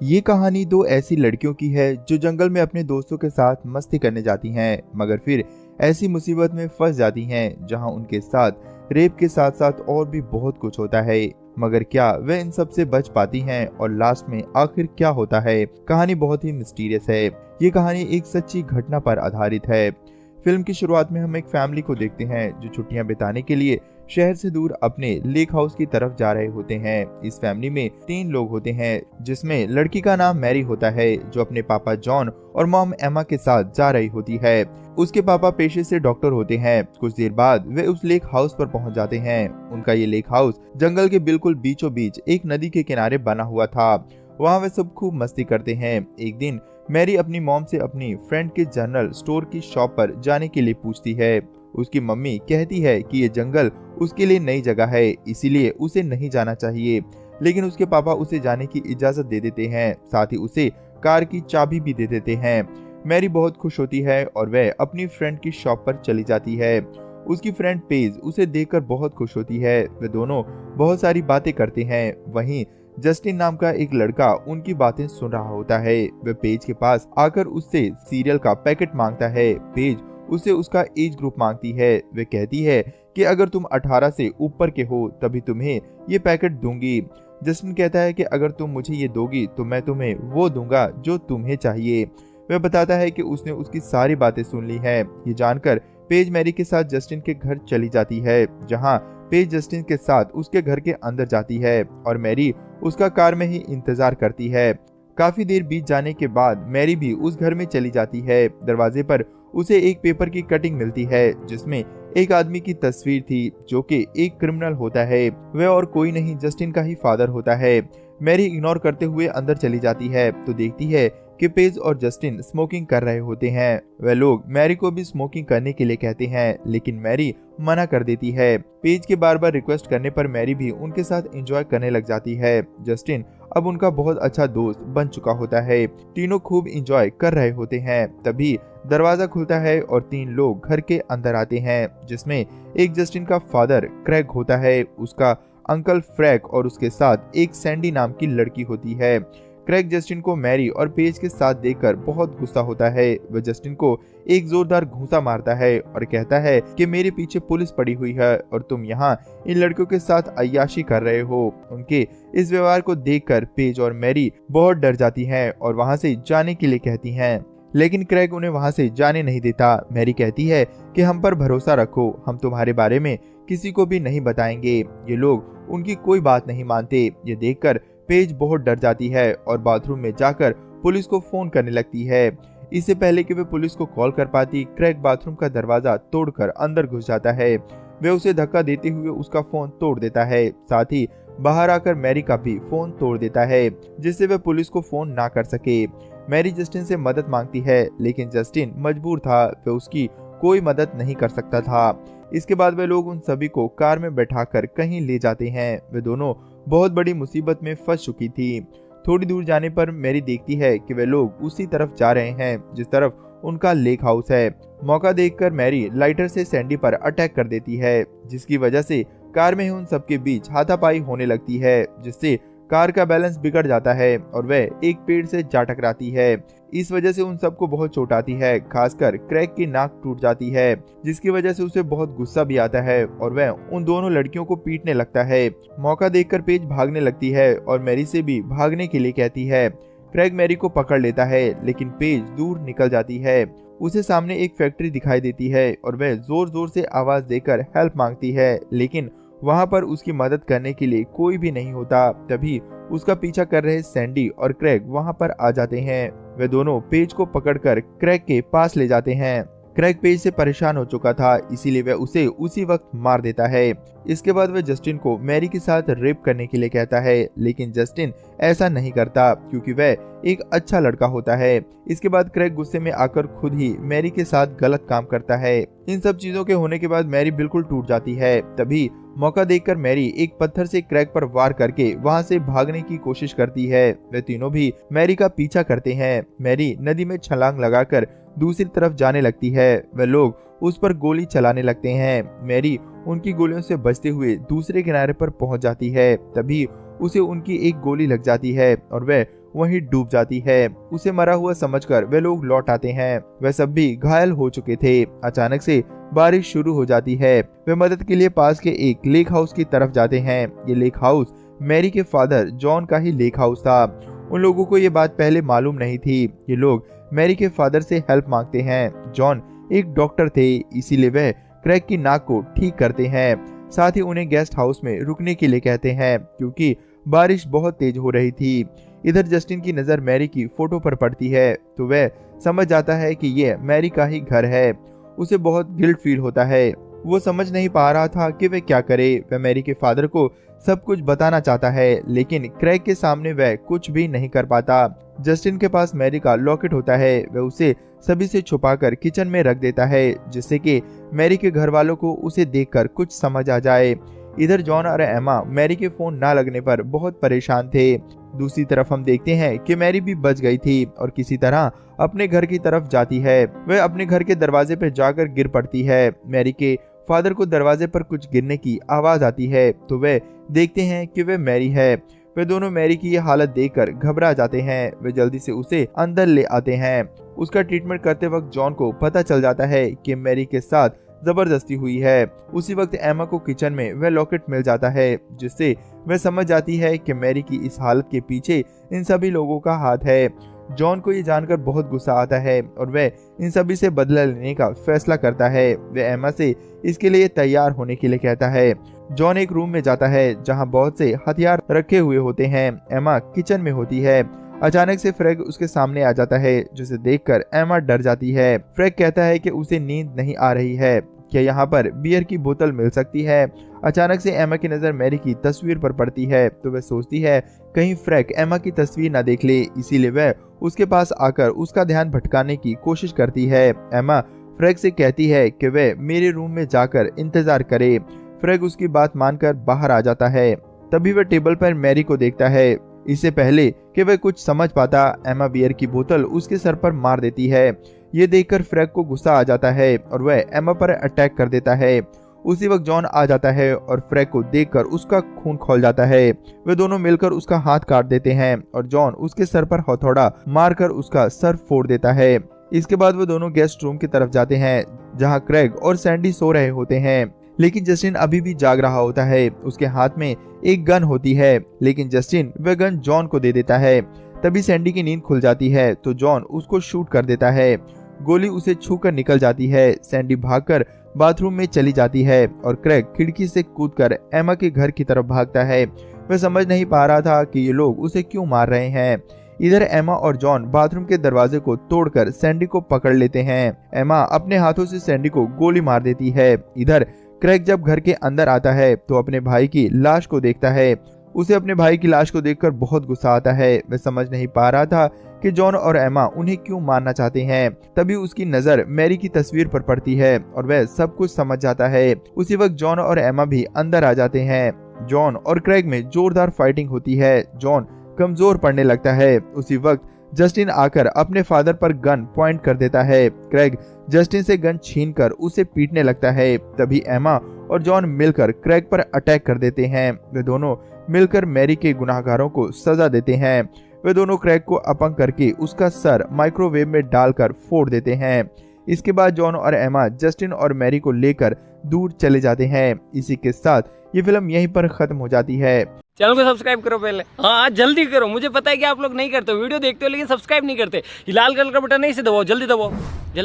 ये कहानी दो ऐसी लड़कियों की है जो जंगल में अपने दोस्तों के साथ मस्ती करने जाती हैं, मगर फिर ऐसी मुसीबत में फंस जाती हैं जहां उनके साथ रेप के साथ साथ और भी बहुत कुछ होता है। मगर क्या वे इन सब से बच पाती हैं और लास्ट में आखिर क्या होता है? कहानी बहुत ही मिस्टीरियस है। ये कहानी एक सच्ची घटना पर आधारित है। फिल्म की शुरुआत में हम एक फैमिली को देखते हैं जो छुट्टियां बिताने के लिए शहर से दूर अपने लेक हाउस की तरफ जा रहे होते हैं। इस फैमिली में 3 लोग होते हैं, जिसमें लड़की का नाम मैरी होता है जो अपने पापा जॉन और मॉम एमा के साथ जा रही होती है। उसके पापा पेशे से डॉक्टर होते हैं। कुछ देर बाद वे उस लेक हाउस पर पहुंच जाते हैं। उनका ये लेक हाउस जंगल के बिल्कुल बीचों बीच एक नदी के किनारे बना हुआ था। वहाँ वे सब खूब मस्ती करते हैं। एक दिन मैरी अपनी मॉम से अपनी फ्रेंड के जनरल स्टोर की शॉप पर जाने के लिए पूछती है। उसकी मम्मी कहती है कि ये जंगल उसके लिए नई जगह है, इसीलिए उसे नहीं जाना चाहिए, लेकिन उसके पापा उसे जाने की इजाजत दे देते हैं। साथ ही उसे कार की चाबी भी दे देते हैं। मैरी बहुत खुश होती है और वह अपनी फ्रेंड की शॉप पर चली जाती है। उसकी फ्रेंड पेज उसे देखकर बहुत खुश होती है। वे दोनों बहुत सारी बातें करते हैं। वहीं जस्टिन नाम का एक लड़का उनकी बातें सुन रहा होता है। वह पेज के पास आकर उससे सीरियल का पैकेट मांगता है। पेज उसे उसका एज ग्रुप मांगती है। वे कहती है कि अगर तुम 18 से ऊपर के हो तभी तुम्हें ये पैकेट दूंगी। जस्टिन कहता है कि अगर तुम मुझे ये दोगी तो मैं तुम्हें वो दूंगा जो तुम्हें चाहिए। वह बताता है कि उसने उसकी सारी बातें सुन ली है। ये जानकर पेज मैरी के साथ जस्टिन के घर चली जाती है, जहां पेज जस्टिन के साथ उसके घर के अंदर जाती है और मैरी उसका कार में ही इंतजार करती है। काफी देर बीत जाने के बाद मैरी भी उस घर में चली जाती है। दरवाजे पर उसे एक पेपर की कटिंग मिलती है जिसमें एक आदमी की तस्वीर थी जो कि एक क्रिमिनल होता है। वह और कोई नहीं जस्टिन का ही फादर होता है। मैरी इग्नोर करते हुए अंदर चली जाती है तो देखती है कि पेज और जस्टिन स्मोकिंग कर रहे होते हैं। वह लोग मैरी को भी स्मोकिंग करने के लिए कहते हैं, लेकिन मैरी मना कर देती है। पेज के बार बार रिक्वेस्ट करने पर मैरी भी उनके साथ एंजॉय करने लग जाती है। जस्टिन अब उनका बहुत अच्छा दोस्त बन चुका होता है। तीनों खूब एंजॉय कर रहे होते हैं। तभी दरवाजा खुलता है और 3 लोग घर के अंदर आते हैं, जिसमें एक जस्टिन का फादर क्रैग होता है, उसका अंकल फ्रैंक और उसके साथ एक सैंडी नाम की लड़की होती है। क्रैग जस्टिन को मैरी और पेज के साथ देखकर बहुत गुस्सा होता है। वह जस्टिन को एक जोरदार घूंसा मारता है और कहता है कि मेरे पीछे पुलिस पड़ी हुई है और तुम यहाँ इन लड़कियों के साथ अय्याशी कर रहे हो। उनके इस व्यवहार को देखकर पेज और मैरी बहुत डर जाती हैं और वहाँ से जाने के लिए कहती हैं, लेकिन क्रैग उन्हें वहाँ से जाने नहीं देता। मैरी कहती है कि हम पर भरोसा रखो, हम तुम्हारे बारे में किसी को भी नहीं बताएंगे। ये लोग उनकी कोई बात नहीं मानते। ये देखकर पेज बहुत डर जाती है और बाथरूम में जाकर पुलिस को फोन करने लगती है। इससे पहले कि वे पुलिस को कॉल कर पाती, क्रैग बाथरूम का दरवाजा तोड़कर अंदर घुस जाता है। वे उसे धक्का देते हुए उसका फोन तोड़ देता है। साथ ही बाहर आकर मैरी का भी फोन तोड़ देता है, जिससे वे पुलिस को फोन ना कर सके। मैरी जस्टिन से मदद मांगती है, लेकिन जस्टिन मजबूर था, वे उसकी कोई मदद नहीं कर सकता था। इसके बाद वे लोग उन सभी को कार में बैठाकर कहीं ले जाते हैं। वे दोनों बहुत बड़ी मुसीबत में फंस चुकी थी। थोड़ी दूर जाने पर मैरी देखती है कि वे लोग उसी तरफ जा रहे हैं जिस तरफ उनका लेक हाउस है। मौका देखकर मैरी लाइटर से सैंडी पर अटैक कर देती है, जिसकी वजह से कार में ही उन सबके बीच हाथापाई होने लगती है, जिससे कार का बैलेंस बिगड़ जाता है और वह एक पेड़ से जा टकराती है। इस वजह से उन सबको बहुत चोट आती है, खासकर क्रैग की नाक टूट जाती है, जिसकी वजह से उसे बहुत गुस्सा भी आता है और वह उन दोनों लड़कियों को पीटने लगता है। मौका देखकर पेज भागने लगती है और मैरी से भी भागने के लिए कहती है। क्रैग मैरी को पकड़ लेता है, लेकिन पेज दूर निकल जाती है। उसे सामने एक फैक्ट्री दिखाई देती है और वह जोर जोर से आवाज देकर हेल्प मांगती है, लेकिन वहां पर उसकी मदद करने के लिए कोई भी नहीं होता। तभी उसका पीछा कर रहे सैंडी और क्रैग वहां पर आ जाते हैं। वे दोनों पेज को पकड़कर क्रैग के पास ले जाते हैं। क्रैग पेज से परेशान हो चुका था, इसीलिए वह उसे उसी वक्त मार देता है। इसके बाद वह जस्टिन को मैरी के साथ रेप करने के लिए कहता है, लेकिन जस्टिन ऐसा नहीं करता क्योंकि वह एक अच्छा लड़का होता है। इसके बाद क्रैग गुस्से में आकर खुद ही मैरी के साथ गलत काम करता है। इन सब चीजों के होने के बाद मैरी बिल्कुल टूट जाती है। तभी मौका देखकर मैरी एक पत्थर से क्रैग पर वार करके वहां से भागने की कोशिश करती है। वे तीनों भी मैरी का पीछा करते हैं। मैरी नदी में छलांग लगाकर दूसरी तरफ जाने लगती है। वे लोग उस पर गोली चलाने लगते हैं। मैरी उनकी गोलियों से बचते हुए दूसरे किनारे पर पहुंच जाती है। तभी उसे उनकी एक गोली लग जाती है और वह वहीं डूब जाती है। उसे मरा हुआ समझकर वे लोग लौट आते हैं। वे सब भी घायल हो चुके थे। अचानक से बारिश शुरू हो जाती है। वे मदद के लिए पास के एक लेक हाउस की तरफ जाते हैं। ये लेक हाउस मैरी के फादर जॉन का ही लेक हाउस था। उन लोगों को ये बात पहले मालूम नहीं थी। ये लोग मैरी के फादर से हेल्प मांगते हैं। जॉन एक डॉक्टर थे, इसीलिए वह क्रैग की नाक को ठीक करते हैं। साथ ही उन्हें गेस्ट हाउस में रुकने के लिए कहते हैं क्योंकि बारिश बहुत तेज हो रही थी। इधर जस्टिन की नजर मैरी की फोटो पर पड़ती है तो वह समझ जाता है कि यह मैरी का ही घर है। उसे बहुत गिल्ट फील होता है। वो समझ नहीं पा रहा था कि वह क्या करे। वह मैरी के फादर को सब कुछ बताना चाहता है, लेकिन क्रैग के सामने वह कुछ भी नहीं कर पाता। जस्टिन के पास मैरी का लॉकेट होता है। वह उसे सभी से छुपाकर किचन में रख देता है, जिससे कि मैरी के घर वालों को उसे देखकर कुछ समझ आ जाए। इधर जॉन और एमा मैरी के फोन ना लगने पर बहुत परेशान थे। दूसरी तरफ हम देखते हैं कि मैरी भी बच गई थी और किसी तरह अपने घर की तरफ जाती है। वह अपने घर के दरवाजे पर जाकर गिर पड़ती है। मैरी के फादर को दरवाजे पर कुछ गिरने की आवाज आती है तो वे देखते हैं कि वह मैरी है। वे दोनों मैरी की ये हालत देखकर घबरा जाते हैं। वे जल्दी से उसे अंदर ले आते हैं। उसका ट्रीटमेंट करते वक्त जॉन को पता चल जाता है कि मैरी के साथ जबरदस्ती हुई है। उसी वक्त एमा को किचन में वह लॉकेट मिल जाता है, जिससे वह समझ जाती है कि मैरी की इस हालत के पीछे इन सभी लोगों का हाथ है। जॉन को ये जानकर बहुत गुस्सा आता है और वह इन सभी से बदला लेने का फैसला करता है। वह एमा से इसके लिए तैयार होने के लिए कहता है। जॉन एक रूम में जाता है जहां बहुत से हथियार रखे हुए होते हैं। एमा किचन में होती है। अचानक से फ्रैग उसके सामने आ जाता है, जिसे देखकर एमा डर जाती है। फ्रैग कहता है कि उसे नींद नहीं आ रही है, क्या यहाँ पर बियर की बोतल मिल सकती है। अचानक से एमा की नजर मैरी की तस्वीर पर पड़ती है तो वह सोचती है कहीं फ्रैग एमा की तस्वीर ना देख ले, इसीलिए वह उसके पास आकर उसका ध्यान भटकाने की कोशिश करती है। एमा फ्रैग से कहती है कि वह मेरे रूम में जाकर इंतजार करे। फ्रैग उसकी बात मानकर बाहर आ जाता है। तभी वह टेबल पर मैरी को देखता है। इससे पहले कि वह कुछ समझ पाता, एमा बियर की बोतल उसके सर पर मार देती है। ये देखकर फ्रैग को गुस्सा आ जाता है और वह एमा पर अटैक कर देता है। उसी वक्त जॉन आ जाता है और फ्रैग को देखकर उसका खून खौल जाता है। वे दोनों मिलकर उसका हाथ काट देते हैं और जॉन उसके सर पर हथौड़ा मारकर उसका सर फोड़ देता है। इसके बाद वो दोनों गेस्ट रूम की तरफ जाते हैं जहां क्रैग और सैंडी सो रहे होते हैं, लेकिन जस्टिन अभी भी जाग रहा होता है। उसके हाथ में एक गन होती है, लेकिन जस्टिन वह गन जॉन को दे देता है। तभी सैंडी की नींद खुल जाती है तो जॉन उसको शूट कर देता है। गोली उसे छूकर निकल जाती है। सैंडी भागकर बाथरूम में चली जाती है और क्रैग खिड़की से कूदकर एमा के घर की तरफ भागता है। वह समझ नहीं पा रहा था कि ये लोग उसे क्यों मार रहे हैं। इधर एमा और जॉन बाथरूम के दरवाजे को तोड़कर सैंडी को पकड़ लेते हैं। एमा अपने हाथों से सैंडी को गोली मार देती है। इधर क्रैग जब घर के अंदर आता है तो अपने भाई की लाश को देखता है। उसे अपने भाई की लाश को देखकर बहुत गुस्सा आता है। वह समझ नहीं पा रहा था कि जॉन और एमा उन्हें क्यों मारना चाहते हैं। तभी उसकी नजर मैरी की तस्वीर पर पड़ती है और वह सब कुछ समझ जाता है। उसी वक्त जॉन और एमा भी अंदर आ जाते हैं। जॉन और क्रैग में जोरदार फाइटिंग होती है। जॉन कमजोर पड़ने लगता है। उसी वक्त जस्टिन आकर अपने फादर पर गन पॉइंट कर देता है। क्रैग जस्टिन से गन छीनकर उसे पीटने लगता है। तभी एमा और जॉन मिलकर क्रैग पर अटैक कर देते हैं। वे दोनों मिलकर मैरी के गुनाहगारों को सजा देते हैं। वे दोनों क्रैग को अपंग करके उसका सर माइक्रोवेव में डालकर फोड़ देते हैं। इसके बाद जॉन और एमा जस्टिन और मैरी को लेकर दूर चले जाते हैं। इसी के साथ ये फिल्म यहीं पर खत्म हो जाती है। चैनल को सब्सक्राइब करो पहले, हाँ जल्दी करो। मुझे पता है कि आप लोग नहीं करते, वीडियो देखते हो लेकिन सब्सक्राइब नहीं करते। ये लाल कलर का बटन नहीं से दबाओ, जल्दी दबाओ जल्दी।